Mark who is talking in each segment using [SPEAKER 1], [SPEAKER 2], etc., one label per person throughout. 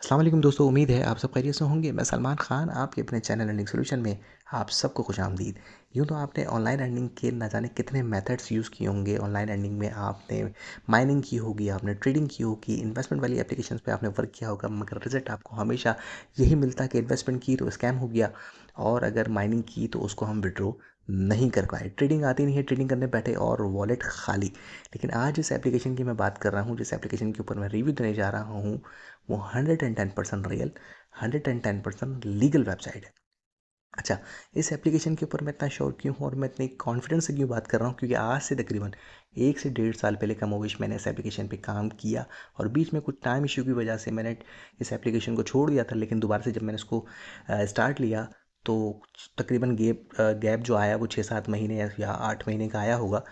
[SPEAKER 1] अस्सलाम वालेकुम दोस्तों, उम्मीद है आप सब खैरियत से होंगे। मैं सलमान ख़ान आपके अपने चैनल अर्निंग सॉल्यूशन में आप सबको खुशामदीद। यूँ तो आपने ऑनलाइन अर्निंग के ना जाने कितने मेथड्स यूज़ किए होंगे। ऑनलाइन अर्निंग में आपने माइनिंग की होगी, आपने ट्रेडिंग की होगी, इन्वेस्टमेंट वाली एप्लीकेशंस पे आपने वर्क किया होगा, मगर रिज़ल्ट आपको हमेशा यही मिलता कि इन्वेस्टमेंट की तो स्कैम हो गया, और अगर माइनिंग की तो उसको हम विड्रॉ नहीं कर पाए। ट्रेडिंग आती नहीं है, ट्रेडिंग करने बैठे और वॉलेट खाली। लेकिन आज जिस एप्लीकेशन की मैं बात कर रहा हूँ, जिस एप्लीकेशन के ऊपर मैं रिव्यू देने जा रहा हूँ, वो 110% रियल, 110% लीगल वेबसाइट है। अच्छा, इस एप्लीकेशन के ऊपर मैं इतना श्योर क्यों हूँ और मैं इतनी कॉन्फिडेंस से क्यों बात कर रहा हूँ, क्योंकि आज से तकरीबन 1 से डेढ़ साल पहले कमोबेश मैंने इस एप्लीकेशन पे काम किया, और बीच में कुछ टाइम इशू की वजह से मैंने इस एप्लीकेशन को छोड़ दिया था। लेकिन दोबारा से जब मैंने इसको स्टार्ट लिया, तो तकरीबन गैप जो आया वो 6-7 महीने या 8 महीने का आया होगा।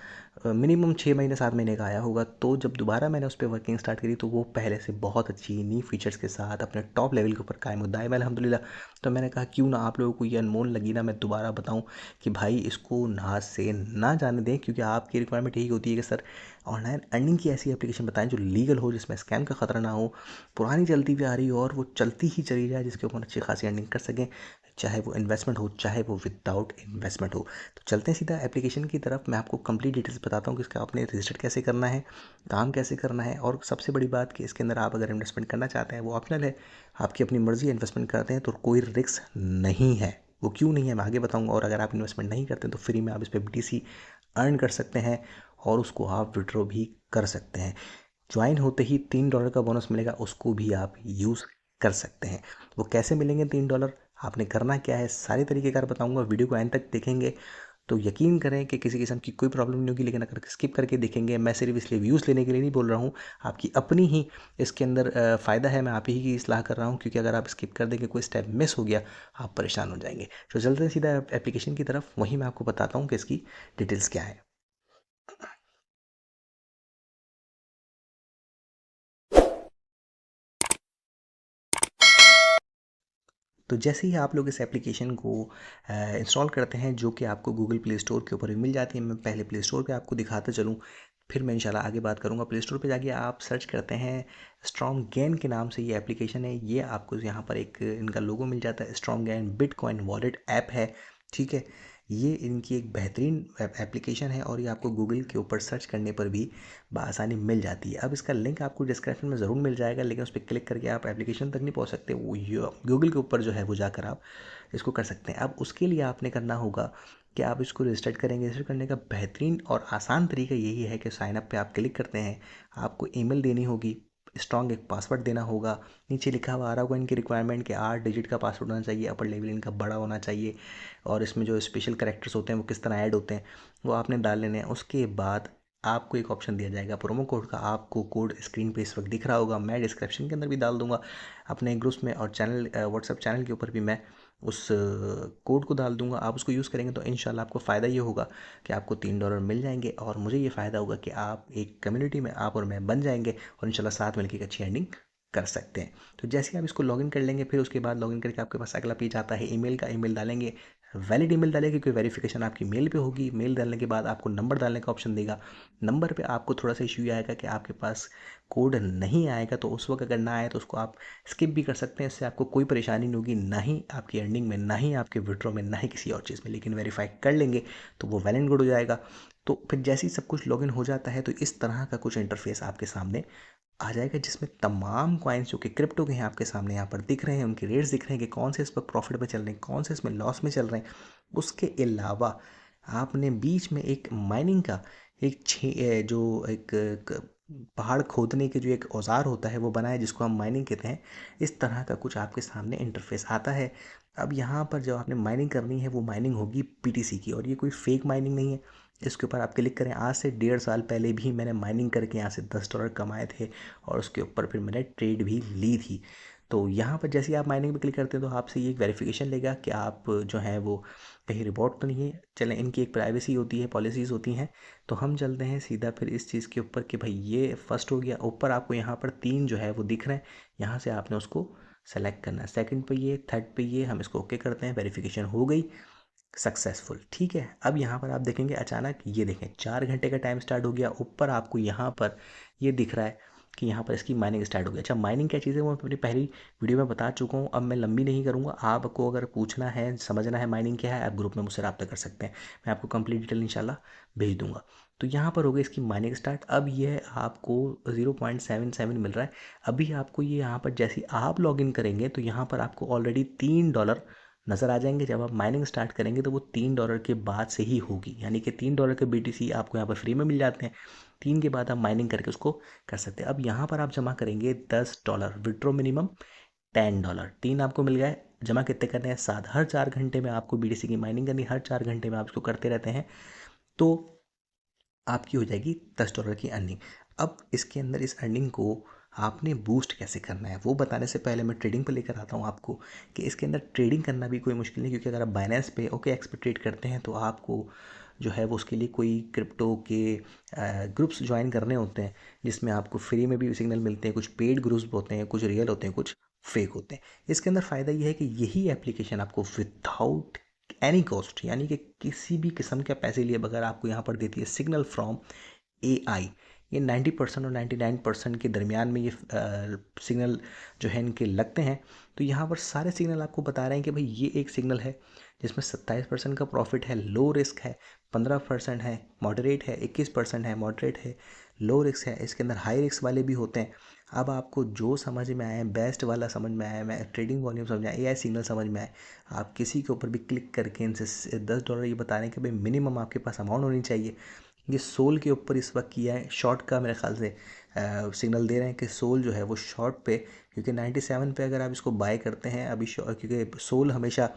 [SPEAKER 1] मिनिमम 6 महीने 7 महीने का आया होगा। तो जब दोबारा मैंने उस पर वर्किंग स्टार्ट करी, तो वो पहले से बहुत अच्छी न्यू फीचर्स के साथ अपने टॉप लेवल के ऊपर कायम और दायम अल्हम्दुलिल्लाह। तो मैंने कहा क्यों ना आप लोगों को ये अनमोल लगी ना मैं दोबारा बताऊं कि भाई इसको हाथ से ना जाने दें, क्योंकि आपकी रिक्वायरमेंट यही होती है कि सर ऑनलाइन अर्निंग की ऐसी एप्लीकेशन बताएं जो लीगल हो, जिसमें स्कैम का खतरा ना हो, पुरानी चलती हुई आ रही हो और वो चलती ही चली जाए, जिसके ऊपर अच्छी खासी अर्निंग कर सकें, चाहे वो इन्वेस्टमेंट हो चाहे वो विदाउट इन्वेस्टमेंट हो। तो चलते हैं सीधा एप्लीकेशन की तरफ। मैं आपको कंप्लीट डिटेल्स बताता हूँ कि इसका आपने रजिस्टर कैसे करना है, काम कैसे करना है, और सबसे बड़ी बात कि इसके अंदर आप अगर इन्वेस्टमेंट करना चाहते हैं वो ऑप्शनल है, आपकी अपनी मर्ज़ी इन्वेस्टमेंट करते हैं तो कोई रिस्क नहीं है। वो क्यों नहीं है मैं आगे बताऊंगा। और अगर आप इन्वेस्टमेंट नहीं करते तो फ्री में आप इस पर BTC अर्न कर सकते हैं, और उसको आप विड्रॉ भी कर सकते हैं। ज्वाइन होते ही $3 का बोनस मिलेगा, उसको भी आप यूज़ कर सकते हैं। वो कैसे मिलेंगे $3, आपने करना क्या है, सारे तरीक़ेकार बताऊंगा। वीडियो को एंड तक देखेंगे तो यकीन करें कि किसी किस्म की कोई प्रॉब्लम नहीं होगी। लेकिन अगर स्किप करके देखेंगे, मैं सिर्फ इसलिए व्यूज़ लेने के लिए नहीं बोल रहा हूँ, आपकी अपनी ही इसके अंदर फ़ायदा है। मैं आप ही की सलाह कर रहा हूँ, क्योंकि अगर आप स्किप कर देंगे, कोई स्टेप मिस हो गया, आप परेशान हो जाएंगे। तो चलते हैं सीधा एप्लीकेशन की तरफ, वहीं मैं आपको बताता हूँ कि इसकी डिटेल्स क्या है। तो जैसे ही आप लोग इस एप्लीकेशन को इंस्टॉल करते हैं, जो कि आपको गूगल प्ले स्टोर के ऊपर भी मिल जाती है, मैं पहले प्ले स्टोर पे आपको दिखाता चलूँ, फिर मैं इंशाल्लाह आगे बात करूँगा। प्ले स्टोर पे जाके आप सर्च करते हैं, स्ट्रॉन्ग गेन के नाम से ये एप्लीकेशन है। ये आपको यहाँ पर एक इनका लोगो मिल जाता है, strong gain bitcoin wallet app है, ठीक है। ये इनकी एक बेहतरीन एप्लीकेशन है, और ये आपको गूगल के ऊपर सर्च करने पर भी बआसानी मिल जाती है। अब इसका लिंक आपको डिस्क्रिप्शन में ज़रूर मिल जाएगा, लेकिन उस पर क्लिक करके आप एप्लीकेशन तक नहीं पहुंच सकते। वो गूगल के ऊपर जो है वो जाकर आप इसको कर सकते हैं। अब उसके लिए आपने करना होगा कि आप इसको रजिस्टर करेंगे। रजिस्टर करने का बेहतरीन और आसान तरीका यही है कि साइन अप पे आप क्लिक करते हैं, आपको ईमेल देनी होगी, स्ट्रॉन्ग एक पासवर्ड देना होगा। नीचे लिखा हुआ आ रहा होगा इनकी रिक्वायरमेंट के 8 डिजिट का पासवर्ड होना चाहिए, अपर लेवल इनका बड़ा होना चाहिए, और इसमें जो स्पेशल कैरेक्टर्स होते हैं वो किस तरह ऐड होते हैं वो आपने डाल लेने हैं। उसके बाद आपको एक ऑप्शन दिया जाएगा प्रोमो कोड का। आपको कोड स्क्रीन पे इस वक्त दिख रहा होगा, मैं डिस्क्रिप्शन के अंदर भी डाल दूंगा अपने ग्रुप्स में, और चैनल व्हाट्सएप चैनल के ऊपर भी मैं उस कोड को डाल दूंगा। आप उसको यूज़ करेंगे तो इंशाल्लाह आपको फ़ायदा ये होगा कि आपको $3 मिल जाएंगे, और मुझे ये फ़ायदा होगा कि आप एक कम्युनिटी में आप और मैं बन जाएंगे, और इंशाल्लाह साथ मिलकर एक अच्छी एंडिंग कर सकते हैं। तो जैसे ही आप इसको लॉगिन कर लेंगे, फिर उसके बाद लॉगिन करके आपके पास अगला पेज आता है ईमेल का। ईमेल डालेंगे, वैलिड ईमेल डालेंगे, क्योंकि वेरिफिकेशन आपकी मेल पे होगी। मेल डालने के बाद आपको नंबर डालने का ऑप्शन देगा। नंबर पे आपको थोड़ा सा इशू आएगा कि आपके पास कोड नहीं आएगा, तो उस वक्त अगर ना आए तो उसको आप स्किप भी कर सकते हैं। इससे आपको कोई परेशानी नहीं होगी, ना ही आपकी अर्निंग में, ना ही आपके विड्रॉ में, ना ही किसी और चीज़ में। लेकिन वेरीफाई कर लेंगे तो वो वेल एंड गुड हो जाएगा। तो फिर जैसे ही सब कुछ लॉगिन हो जाता है, तो इस तरह का कुछ इंटरफेस आपके सामने आ जाएगा, जिसमें तमाम कॉइन्स जो कि क्रिप्टो के हैं आपके सामने यहाँ पर दिख रहे हैं, उनके रेट्स दिख रहे हैं कि कौन से इस पर प्रॉफिट में चल रहे हैं, कौन से इसमें लॉस में चल रहे हैं। उसके अलावा आपने बीच में एक माइनिंग का एक जो एक पहाड़ खोदने के जो एक औजार होता है वो बना है, जिसको हम माइनिंग कहते हैं। इस तरह का कुछ आपके सामने इंटरफेस आता है। अब यहाँ पर जब आपने माइनिंग करनी है, वो माइनिंग होगी BTC की, और ये कोई फेक माइनिंग नहीं है। इसके ऊपर आप क्लिक करें। आज से डेढ़ साल पहले भी मैंने माइनिंग करके यहाँ से $10 कमाए थे, और उसके ऊपर फिर मैंने ट्रेड भी ली थी। तो यहाँ पर जैसे ही आप माइनिंग पे क्लिक करते हैं, तो आपसे ये एक वेरिफिकेशन लेगा कि आप जो हैं वो कहीं रिपोर्ट तो नहीं है। चलें, इनकी एक प्राइवेसी होती है, पॉलिसीज़ होती हैं। तो हम चलते हैं सीधा फिर इस चीज़ के ऊपर कि भाई ये फर्स्ट हो गया। ऊपर आपको यहाँ पर 3 जो है वो दिख रहे हैं, यहाँ से आपने उसको सेलेक्ट करना है। सेकंड पे ये, थर्ड पे ये, हम इसको ओके करते हैं। वेरिफिकेशन हो गई सक्सेसफुल, ठीक है। अब यहाँ पर आप देखेंगे, अचानक ये देखें 4 घंटे का टाइम स्टार्ट हो गया। ऊपर आपको यहाँ पर ये दिख रहा है कि यहाँ पर इसकी माइनिंग स्टार्ट हो गई। अच्छा, माइनिंग क्या चीज़ है वो मैं अपनी पहली वीडियो में बता चुका हूँ, अब मैं लंबी नहीं करूँगा। आपको अगर पूछना है, समझना है माइनिंग क्या है, आप ग्रुप में मुझसे रब्ता कर सकते हैं, मैं आपको कंप्लीट डिटेल इंशाल्लाह भेज दूँगा। तो यहाँ पर हो गई इसकी माइनिंग स्टार्ट। अब ये आपको 0.77 मिल रहा है। अभी आपको ये यहाँ पर जैसे आप लॉगिन करेंगे तो यहाँ पर आपको ऑलरेडी $3 नज़र आ जाएंगे। जब आप माइनिंग स्टार्ट करेंगे तो वो $3 के बाद से ही होगी, यानी कि $3 के BTC आपको यहाँ पर फ्री में मिल जाते हैं। 3 के बाद आप माइनिंग करके उसको कर सकते हैं। अब यहाँ पर आप जमा करेंगे $10, विड्रॉ मिनिमम $10। 3 आपको मिल गए। जमा कितने करने हैं? 7। हर 4 घंटे में आपको BTC की माइनिंग करनी, हर 4 घंटे में आप इसको करते रहते हैं तो आपकी हो जाएगी $10 की अर्निंग। अब इसके अंदर इस अर्निंग को आपने बूस्ट कैसे करना है वो बताने से पहले मैं ट्रेडिंग पे लेकर आता हूँ आपको, कि इसके अंदर ट्रेडिंग करना भी कोई मुश्किल नहीं, क्योंकि अगर आप बाइनेंस पे OKX पे ट्रेड करते हैं तो आपको जो है वो उसके लिए कोई क्रिप्टो के ग्रुप्स ज्वाइन करने होते हैं, जिसमें आपको फ्री में भी सिग्नल मिलते हैं। कुछ पेड ग्रुप्स होते हैं, कुछ रियल होते हैं, कुछ फेक होते हैं। इसके अंदर फ़ायदा ये है कि यही एप्लीकेशन आपको विदाउट एनी कॉस्ट, यानी कि किसी भी किस्म के पैसे लिए बगैर आपको यहाँ पर देती है सिग्नल फ्रॉम AI। ये 90% और 99% के दरमियान में ये सिग्नल जो है इनके लगते हैं। तो यहाँ पर सारे सिग्नल आपको बता रहे हैं कि भाई ये एक सिग्नल है जिसमें 27% का प्रॉफिट है, लो रिस्क है, 15% है मॉडरेट है, 21% है मॉडरेट है, लो रिस्क है। इसके अंदर हाई रिस्क वाले भी होते हैं। अब आपको जो समझ में आए, बेस्ट वाला समझ में आया, मैं ट्रेडिंग वॉल्यूम समझ में आया, AI सिग्नल समझ में आए, आप किसी के ऊपर भी क्लिक करके इनसे $10 ये बता रहे हैं कि भाई मिनिमम आपके पास अमाउंट होनी चाहिए। ये सोल के ऊपर इस वक्त किया है, शॉर्ट का मेरे ख्याल से सिग्नल दे रहे हैं कि सोल जो है वो शॉर्ट पे, क्योंकि 97 पे अगर आप इसको बाय करते हैं अभी, क्योंकि सोल हमेशा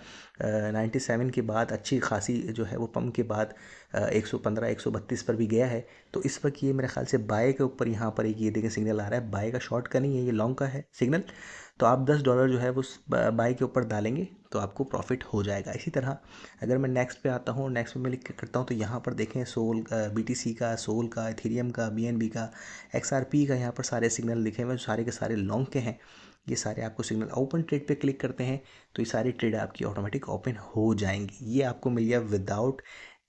[SPEAKER 1] 97 के बाद अच्छी खासी जो है वो पम्प के बाद 115 132 पर भी गया है। तो इस वक्त ये मेरे ख्याल से बाय के ऊपर यहाँ पर एक ये देखें सिग्नल आ रहा है, बाय का शॉर्ट का नहीं है, ये लॉन्ग का है सिग्नल। तो आप $10 जो है वो बाय के ऊपर डालेंगे तो आपको प्रॉफिट हो जाएगा। इसी तरह अगर मैं नेक्स्ट पे आता हूँ, नेक्स्ट में मैं लिख के करता हूँ, तो यहाँ पर देखें सोल BTC का, सोल का, इथेरियम का, BNB का, XRP का, यहाँ पर सारे सिग्नल लिखे हुए हैं, सारे के सारे लॉन्ग के हैं। ये सारे आपको सिग्नल ओपन ट्रेड पे क्लिक करते हैं तो ये सारी ट्रेड आपकी ऑटोमेटिक ओपन हो जाएंगी। ये आपको मिल गया विदाउट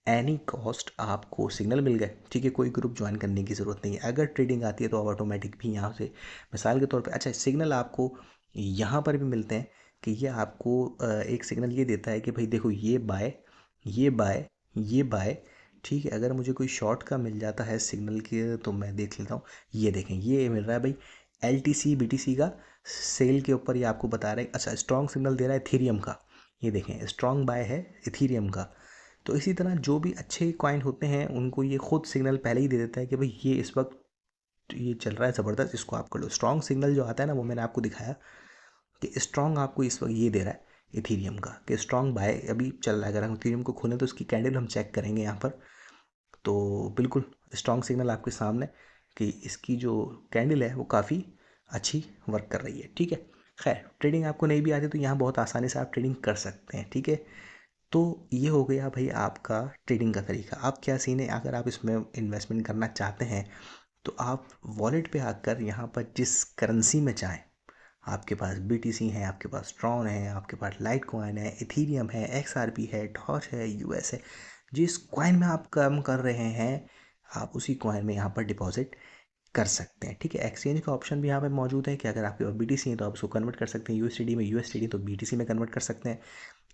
[SPEAKER 1] एनी कॉस्ट, आपको सिग्नल मिल गए। ठीक है, कोई ग्रुप ज्वाइन करने की ज़रूरत नहीं है। अगर ट्रेडिंग आती है तो आप ऑटोमेटिक भी यहाँ से मिसाल के तौर पे, अच्छा सिग्नल आपको यहाँ पर भी मिलते हैं कि ये आपको एक सिग्नल ये देता है कि भाई देखो ये बाय, ये बाय, ये बाय। ठीक है, अगर मुझे कोई शॉर्ट का मिल जाता है सिग्नल के तो मैं देख लेता हूँ। ये देखें, ये मिल रहा है भाई LTC BTC का सेल के ऊपर, ये आपको बता रहा है। अच्छा, स्ट्रॉन्ग सिग्नल दे रहा है इथेरियम का, ये देखें स्ट्रॉन्ग बाय है इथेरियम का। तो इसी तरह जो भी अच्छे कॉइन होते हैं उनको ये खुद सिग्नल पहले ही दे देता है कि भाई ये इस वक्त ये चल रहा है ज़बरदस्त, इसको आप कर लो। स्ट्रॉन्ग सिग्नल जो आता है ना वो मैंने आपको दिखाया कि स्ट्रॉन्ग आपको इस वक्त ये दे रहा है इथेरियम का, कि स्ट्रॉन्ग बाय अभी चल रहा है। अगर हम इथेरियम को खोलें तो इसकी कैंडल हम चेक करेंगे यहाँ पर, तो बिल्कुल स्ट्रॉन्ग सिग्नल आपके सामने कि इसकी जो कैंडल है वो काफ़ी अच्छी वर्क कर रही है। ठीक है, खैर ट्रेडिंग आपको नहीं भी आती तो यहाँ बहुत आसानी से आप ट्रेडिंग कर सकते हैं। ठीक है, तो ये हो गया भाई आपका ट्रेडिंग का तरीका। अब क्या सीन है, अगर आप इसमें इन्वेस्टमेंट करना चाहते हैं तो आप वॉलेट पे आकर यहाँ पर जिस करेंसी में चाहें, आपके पास BTC है, आपके पास ट्रॉन है, आपके पास लाइट कॉइन है, इथेरियम है, XRP है, डॉज है, US है, जिस कॉइन में आप काम कर रहे हैं आप उसी कॉइन में यहाँ पर डिपॉजिट कर सकते हैं। ठीक है, एक्सचेंज का ऑप्शन भी यहाँ पे मौजूद है कि अगर आपके पास BTC है तो आप उसको कन्वर्ट कर सकते हैं USDT में, USDT तो BTC में कन्वर्ट कर सकते हैं।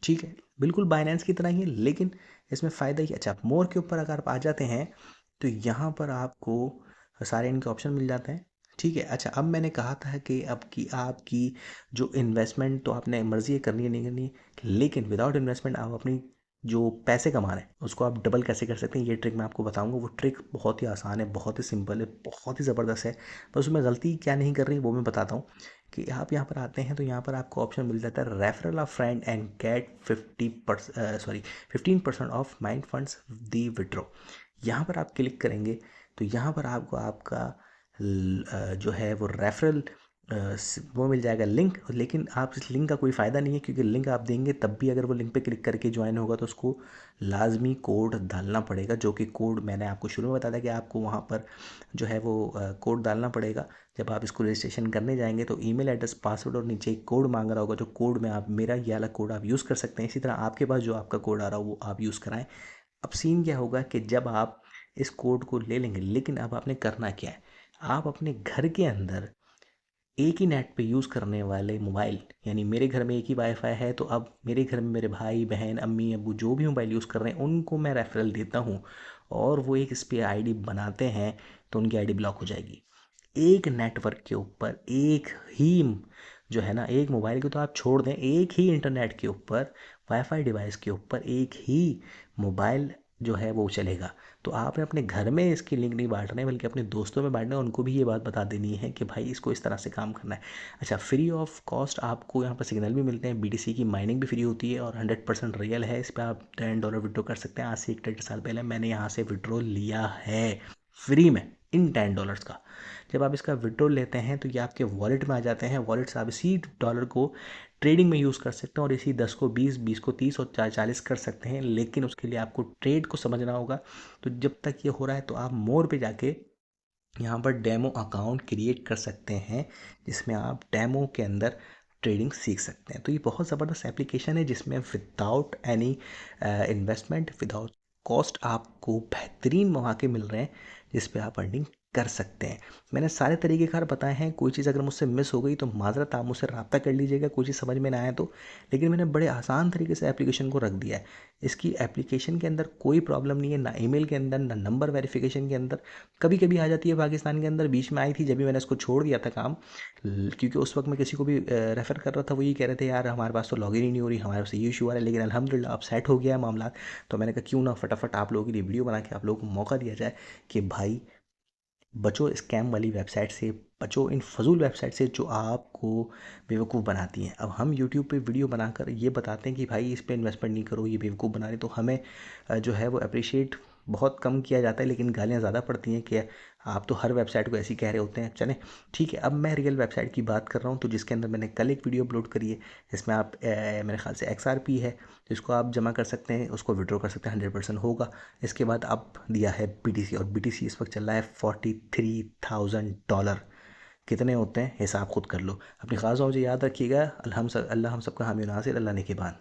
[SPEAKER 1] ठीक है, बिल्कुल बाइनेंस की तरह ही है, लेकिन इसमें फ़ायदा ही, अच्छा मोर के ऊपर अगर आप आ जाते हैं तो यहाँ पर आपको सारे इनके ऑप्शन मिल जाते हैं। ठीक है, अच्छा अब मैंने कहा था कि अब की आपकी जो इन्वेस्टमेंट तो आपने मर्ज़ी है करनी है नहीं करनी है, लेकिन विदाउट इन्वेस्टमेंट आप अपनी जो पैसे कमा रहे हैं उसको आप डबल कैसे कर सकते हैं, ये ट्रिक मैं आपको बताऊंगा। वो ट्रिक बहुत ही आसान है, बहुत ही सिंपल है, बहुत ही ज़बरदस्त है। बस उसमें गलती क्या नहीं कर रही वो मैं बताता हूँ। कि आप यहाँ पर आते हैं तो यहाँ पर आपको ऑप्शन मिल जाता है referral of friend and get 15% off mind funds the withdraw. यहाँ पर आप क्लिक करेंगे तो यहाँ पर आपको आपका जो है वो रेफरल वो मिल जाएगा लिंक। लेकिन आप इस लिंक का कोई फ़ायदा नहीं है, क्योंकि लिंक आप देंगे तब भी अगर वो लिंक पे क्लिक करके ज्वाइन होगा तो उसको लाजमी कोड डालना पड़ेगा, जो कि कोड मैंने आपको शुरू में बताया था कि आपको वहाँ पर जो है वो कोड डालना पड़ेगा। जब आप इसको रजिस्ट्रेशन करने जाएंगे तो ईमेल एड्रेस, पासवर्ड और नीचे एक कोड मांग रहा होगा, जो कोड में आप मेरा ये वाला कोड आप यूज़ कर सकते हैं। इसी तरह आपके पास जो आपका कोड आ रहा हो वो आप यूज़ कराएं। अब सीन क्या होगा कि जब आप इस कोड को ले लेंगे, लेकिन अब आपने करना क्या है, आप अपने घर के अंदर एक ही नेट पे यूज़ करने वाले मोबाइल, यानी मेरे घर में एक ही वाईफाई है, तो अब मेरे घर में मेरे भाई बहन अम्मी अब्बू जो भी मोबाइल यूज़ कर रहे हैं उनको मैं रेफरल देता हूँ और वो एक इस पे आईडी बनाते हैं, तो उनकी आईडी ब्लॉक हो जाएगी। एक नेटवर्क के ऊपर एक ही जो है ना, एक मोबाइल को तो आप छोड़ दें, एक ही इंटरनेट के ऊपर वाईफाई डिवाइस के ऊपर एक ही मोबाइल जो है वो चलेगा। तो आपने अपने घर में इसकी लिंक नहीं बांटना है, बल्कि अपने दोस्तों में बांटना है, उनको भी ये बात बता देनी है कि भाई इसको इस तरह से काम करना है। अच्छा, फ्री ऑफ कॉस्ट आपको यहाँ पर सिग्नल भी मिलते हैं, बीटीसी की माइनिंग भी फ्री होती है और 100% रियल है। इस पर आप $10 विड्रॉ कर सकते हैं। आज से 1-1.5 साल पहले मैंने यहाँ से विड्रॉ लिया है फ्री में इन $10 का। जब आप इसका विड्रॉ लेते हैं तो ये आपके वॉलेट में आ जाते हैं। वॉलेट से आप इसी डॉलर को ट्रेडिंग में यूज़ कर सकते हैं और इसी 10 को 20, 20 को 30 और 40 कर सकते हैं, लेकिन उसके लिए आपको ट्रेड को समझना होगा। तो जब तक ये हो रहा है तो आप मोर पे जाके यहाँ पर डेमो अकाउंट क्रिएट कर सकते हैं, जिसमें आप डेमो के अंदर ट्रेडिंग सीख सकते हैं। तो ये बहुत ज़बरदस्त एप्लीकेशन है जिसमें without any investment, without cost आपको बेहतरीन मौके मिल रहे हैं जिस पे आप अर्निंग कर सकते हैं। मैंने सारे तरीक़ेकार बताए हैं, कोई चीज़ अगर मुझसे मिस हो गई तो माज़रत, आप मुझसे रब्ता कर लीजिएगा, कोई चीज़ समझ में ना आए तो। लेकिन मैंने बड़े आसान तरीके से एप्लीकेशन को रख दिया है। इसकी एप्लीकेशन के अंदर कोई प्रॉब्लम नहीं है, ना ईमेल के अंदर, ना नंबर वेरिफिकेशन के अंदर। कभी कभी आ जाती है पाकिस्तान के अंदर, बीच में आई थी जब भी मैंने इसको छोड़ दिया था काम, क्योंकि उस वक्त मैं किसी को भी रेफ़र कर रहा था, वो ये कह रहे थे यार हमारे पास तो लॉगिन ही नहीं हो रही, हमारे पास ये इशू आ रहा है। लेकिन अल्हम्दुलिल्लाह अब सेट हो गया है मामला। तो मैंने कहा क्यों ना फटाफट आप लोगों के लिए वीडियो बना के आप लोगों को मौका दिया जाए कि भाई बचो स्कैम वाली वेबसाइट से, बचो इन फजूल वेबसाइट से जो आपको बेवकूफ़ बनाती हैं। अब हम यूट्यूब पे वीडियो बनाकर ये बताते हैं कि भाई इस पे इन्वेस्टमेंट नहीं करो, ये बेवकूफ़ बना रहे, तो हमें जो है वो अप्रिशिएट बहुत कम किया जाता है, लेकिन गालियाँ ज़्यादा पड़ती हैं कि आप तो हर वेबसाइट को ऐसे ही कह रहे होते हैं। चलें ठीक है, अब मैं रियल वेबसाइट की बात कर रहा हूँ, तो जिसके अंदर मैंने कल एक वीडियो अपलोड करी है, इसमें आप मेरे ख्याल से XRP है जिसको आप जमा कर सकते हैं, उसको विड्रॉ कर सकते हैं, 100% होगा। इसके बाद अब दिया है BTC, और BTC इस वक्त चल रहा है $43,000। कितने होते हैं हिसाब खुद कर लो। अपनी खास मुझे याद रखिएगा। अल्लाह हम सबका हामी नासिर, अल्लाह ने के बाद।